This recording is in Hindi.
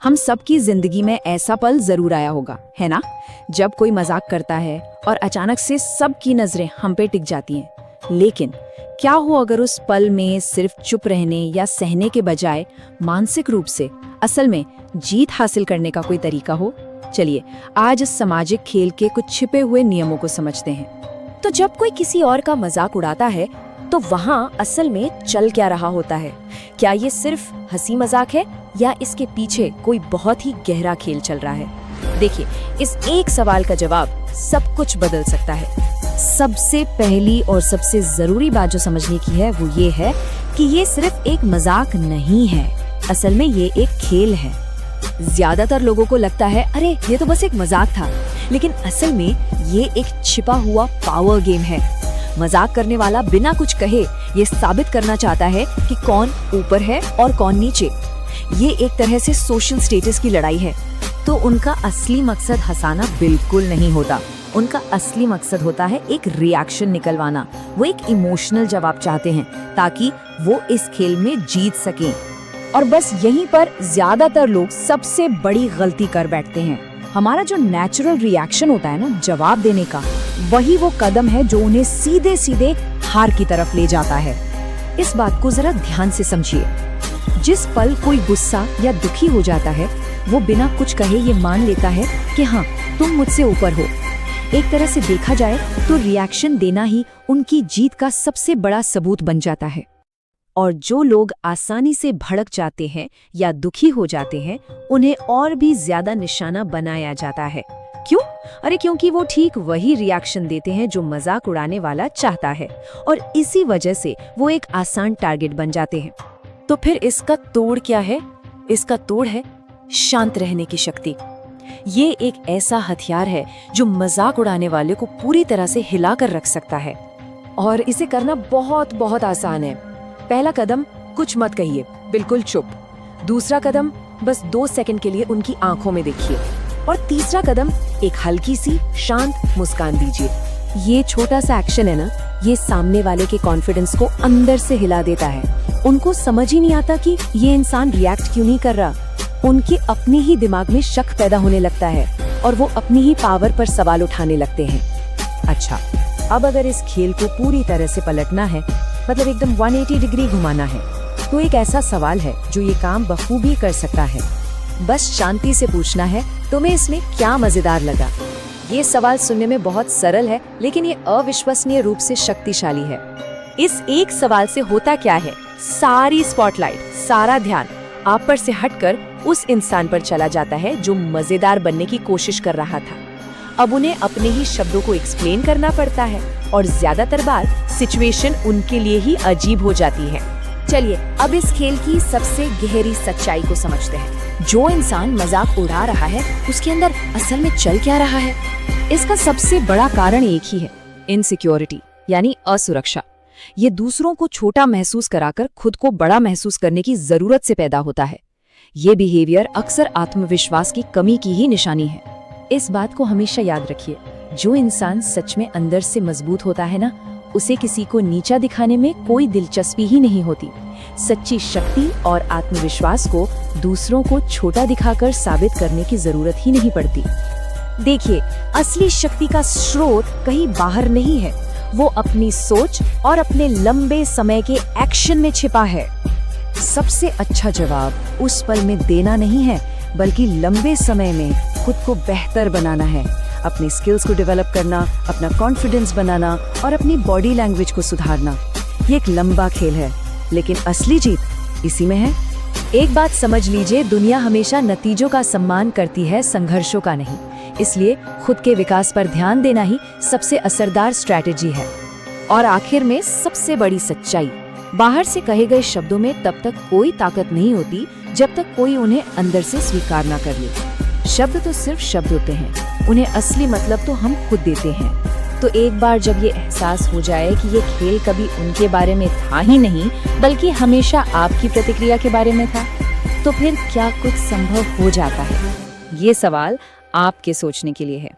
हम सबकी जिंदगी में ऐसा पल जरूर आया होगा, है ना? जब कोई मजाक करता है और अचानक से सबकी नजरें हम पे टिक जाती हैं। लेकिन क्या हो अगर उस पल में सिर्फ चुप रहने या सहने के बजाय मानसिक रूप से असल में जीत हासिल करने का कोई तरीका हो? चलिए आज इस सामाजिक खेल के कुछ छिपे हुए नियमों को समझते हैं। तो जब कोई किसी और का मजाक उड़ाता है तो वहाँ असल में चल क्या रहा होता है? क्या ये सिर्फ हंसी मजाक है या इसके पीछे कोई बहुत ही गहरा खेल चल रहा है? देखिए, इस एक सवाल का जवाब सब कुछ बदल सकता है। सबसे पहली और सबसे जरूरी बात जो समझने की है वो ये है कि ये सिर्फ एक मजाक नहीं है, असल में ये एक खेल है। ज्यादातर लोगों को लगता है अरे ये तो बस एक मजाक था, लेकिन असल में ये एक छिपा हुआ पावर गेम है। मजाक करने वाला बिना कुछ कहे ये साबित करना चाहता है कि कौन ऊपर है और कौन नीचे। ये एक तरह से सोशल स्टेटस की लड़ाई है। तो उनका असली मकसद हंसाना बिल्कुल नहीं होता, उनका असली मकसद होता है एक रिएक्शन निकलवाना। वो एक इमोशनल जवाब चाहते हैं ताकि वो इस खेल में जीत सकें। और बस यहीं पर ज्यादातर लोग सबसे बड़ी गलती कर बैठते हैं। हमारा जो नेचुरल रिएक्शन होता है ना जवाब देने का, वही वो कदम है जो उन्हें सीधे सीधे हार की तरफ ले जाता है। इस बात को जरा ध्यान से समझिए। जिस पल कोई गुस्सा या दुखी हो जाता है वो बिना कुछ कहे ये मान लेता है कि हाँ तुम मुझसे ऊपर हो। एक तरह से देखा जाए तो रिएक्शन देना ही उनकी जीत का सबसे बड़ा सबूत बन जाता है। और जो लोग आसानी से भड़क जाते हैं या दुखी हो जाते हैं उन्हें और भी ज्यादा निशाना बनाया जाता है। क्यों? अरे क्योंकि वो ठीक वही रिएक्शन देते हैं जो मजाक उड़ाने वाला चाहता है, और इसी वजह से वो एक आसान टारगेट बन जाते हैं। तो फिर इसका तोड़ क्या है? इसका तोड़ है शांत रहने की शक्ति। ये एक ऐसा हथियार है जो मजाक उड़ाने वाले को पूरी तरह से हिला कर रख सकता है। और इसे करना बहुत बहुत आसान है। पहला कदम, कुछ मत कहिए, बिल्कुल चुप। दूसरा कदम, बस 2 सेकंड के लिए उनकी आंखों में देखिए। और तीसरा कदम, एक हल्की सी शांत मुस्कान दीजिए। ये छोटा सा एक्शन है ना, ये सामने वाले के कॉन्फिडेंस को अंदर से हिला देता है। उनको समझ ही नहीं आता कि ये इंसान रिएक्ट क्यों नहीं कर रहा। उनके अपने ही दिमाग में शक पैदा होने लगता है और वो अपनी ही पावर पर सवाल उठाने लगते हैं। अच्छा, अब अगर इस खेल को पूरी तरह से पलटना है, मतलब एकदम 180 डिग्री घुमाना है, तो एक ऐसा सवाल है जो ये काम बखूबी कर सकता है। बस शांति से पूछना है, तुम्हें इसमें क्या मजेदार लगा? ये सवाल सुनने में बहुत सरल है, लेकिन ये अविश्वसनीय रूप से शक्तिशाली है। इस एक सवाल से होता क्या है, सारी स्पॉटलाइट, सारा ध्यान आप पर से हटकर उस इंसान पर चला जाता है जो मजेदार बनने की कोशिश कर रहा था। अब उन्हें अपने ही शब्दों को एक्सप्लेन करना पड़ता है और ज्यादातर बार सिचुएशन उनके लिए ही अजीब हो जाती है। चलिए अब इस खेल की सबसे गहरी सच्चाई को समझते हैं। जो इंसान मजाक उड़ा रहा है उसके अंदर असल में चल क्या रहा है? इसका सबसे बड़ा कारण एक ही है, इनसिक्योरिटी, यानी असुरक्षा। ये दूसरों को छोटा महसूस कराकर खुद को बड़ा महसूस करने की जरूरत से पैदा होता है। ये बिहेवियर अक्सर आत्मविश्वास की कमी की ही निशानी है। इस बात को हमेशा याद रखिए, जो इंसान सच में अंदर से मजबूत होता है ना, उसे किसी को नीचा दिखाने में कोई दिलचस्पी ही नहीं होती। सच्ची शक्ति और आत्मविश्वास को दूसरों को छोटा दिखाकर साबित करने की जरूरत ही नहीं पड़ती। देखिए, असली शक्ति का स्रोत कहीं बाहर नहीं है, वो अपनी सोच और अपने लंबे समय के एक्शन में छिपा है। सबसे अच्छा जवाब उस पल में देना नहीं है, बल्कि लंबे समय में खुद को बेहतर बनाना है। अपने स्किल्स को डेवलप करना, अपना कॉन्फिडेंस बनाना और अपनी बॉडी लैंग्वेज को सुधारना। ये एक लंबा खेल है, लेकिन असली जीत इसी में है। एक बात समझ लीजिए, दुनिया हमेशा नतीजों का सम्मान करती है, संघर्षों का नहीं। इसलिए खुद के विकास पर ध्यान देना ही सबसे असरदार स्ट्रैटेजी है। और आखिर में सबसे बड़ी सच्चाई, बाहर से कहे गए शब्दों में तब तक कोई ताकत नहीं होती जब तक कोई उन्हें अंदर से स्वीकार ना कर ले। शब्द तो सिर्फ शब्द होते हैं, उन्हें असली मतलब तो हम खुद देते हैं। तो एक बार जब ये एहसास हो जाए कि ये खेल कभी उनके बारे में था ही नहीं, बल्कि हमेशा आपकी प्रतिक्रिया के बारे में था, तो फिर क्या कुछ संभव हो जाता है? ये सवाल आपके सोचने के लिए है।